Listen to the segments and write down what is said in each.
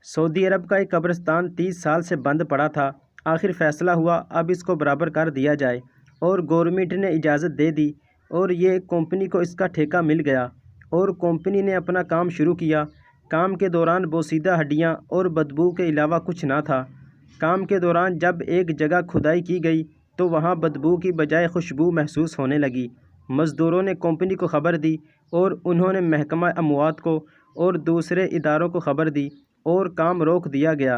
سعودی عرب کا ایک قبرستان 30 سال سے بند پڑا تھا۔ آخر فیصلہ ہوا اب اس کو برابر کر دیا جائے اور گورنمنٹ نے اجازت دے دی اور یہ کمپنی کو اس کا ٹھیکہ مل گیا اور کمپنی نے اپنا کام شروع کیا۔ کام کے دوران بوسیدہ ہڈیاں اور بدبو کے علاوہ کچھ نہ تھا۔ کام کے دوران جب ایک جگہ کھدائی کی گئی تو وہاں بدبو کی بجائے خوشبو محسوس ہونے لگی۔ مزدوروں نے کمپنی کو خبر دی اور انہوں نے محکمہ اموات کو اور دوسرے اداروں کو خبر دی اور کام روک دیا گیا،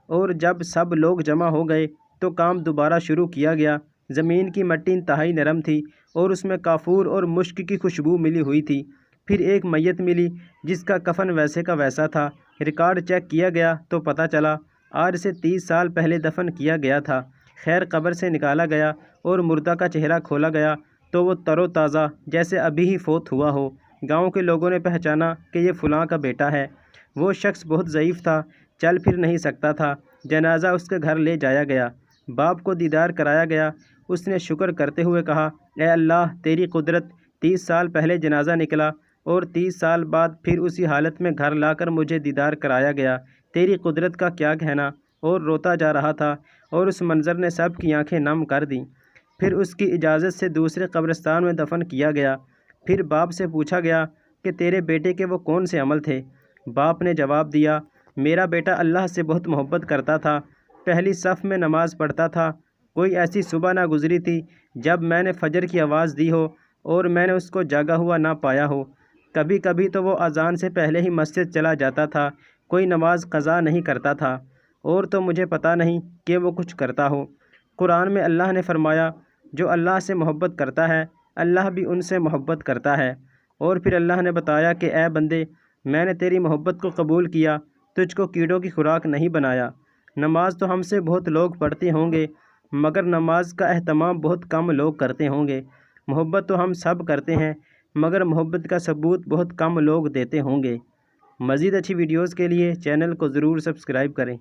اور جب سب لوگ جمع ہو گئے تو کام دوبارہ شروع کیا گیا۔ زمین کی مٹی انتہائی نرم تھی اور اس میں کافور اور مشک کی خوشبو ملی ہوئی تھی۔ پھر ایک میت ملی جس کا کفن ویسے کا ویسا تھا۔ ریکارڈ چیک کیا گیا تو پتہ چلا آج سے 30 سال پہلے دفن کیا گیا تھا۔ خیر قبر سے نکالا گیا اور مردہ کا چہرہ کھولا گیا تو وہ تر و تازہ جیسے ابھی ہی فوت ہوا ہو۔ گاؤں کے لوگوں نے پہچانا کہ یہ فلاں کا بیٹا ہے۔ وہ شخص بہت ضعیف تھا، چل پھر نہیں سکتا تھا۔ جنازہ اس کے گھر لے جایا گیا، باپ کو دیدار کرایا گیا۔ اس نے شکر کرتے ہوئے کہا، اے اللہ تیری قدرت، 30 سال پہلے جنازہ نکلا اور 30 سال بعد پھر اسی حالت میں گھر لا کر مجھے دیدار کرایا گیا، تیری قدرت کا کیا کہنا۔ اور روتا جا رہا تھا اور اس منظر نے سب کی آنکھیں نم کر دیں۔ پھر اس کی اجازت سے دوسرے قبرستان میں دفن کیا گیا۔ پھر باپ سے پوچھا گیا کہ تیرے بیٹے کے وہ کون سے عمل تھے؟ باپ نے جواب دیا، میرا بیٹا اللہ سے بہت محبت کرتا تھا، پہلی صف میں نماز پڑھتا تھا۔ کوئی ایسی صبح نہ گزری تھی جب میں نے فجر کی آواز دی ہو اور میں نے اس کو جاگا ہوا نہ پایا ہو۔ کبھی کبھی تو وہ اذان سے پہلے ہی مسجد چلا جاتا تھا، کوئی نماز قضا نہیں کرتا تھا، اور تو مجھے پتہ نہیں کہ وہ کچھ کرتا ہو۔ قرآن میں اللہ نے فرمایا، جو اللہ سے محبت کرتا ہے اللہ بھی ان سے محبت کرتا ہے۔ اور پھر اللہ نے بتایا کہ اے بندے، میں نے تیری محبت کو قبول کیا، تجھ کو کیڑوں کی خوراک نہیں بنایا۔ نماز تو ہم سے بہت لوگ پڑھتے ہوں گے مگر نماز کا اہتمام بہت کم لوگ کرتے ہوں گے۔ محبت تو ہم سب کرتے ہیں مگر محبت کا ثبوت بہت کم لوگ دیتے ہوں گے۔ مزید اچھی ویڈیوز کے لیے چینل کو ضرور سبسکرائب کریں۔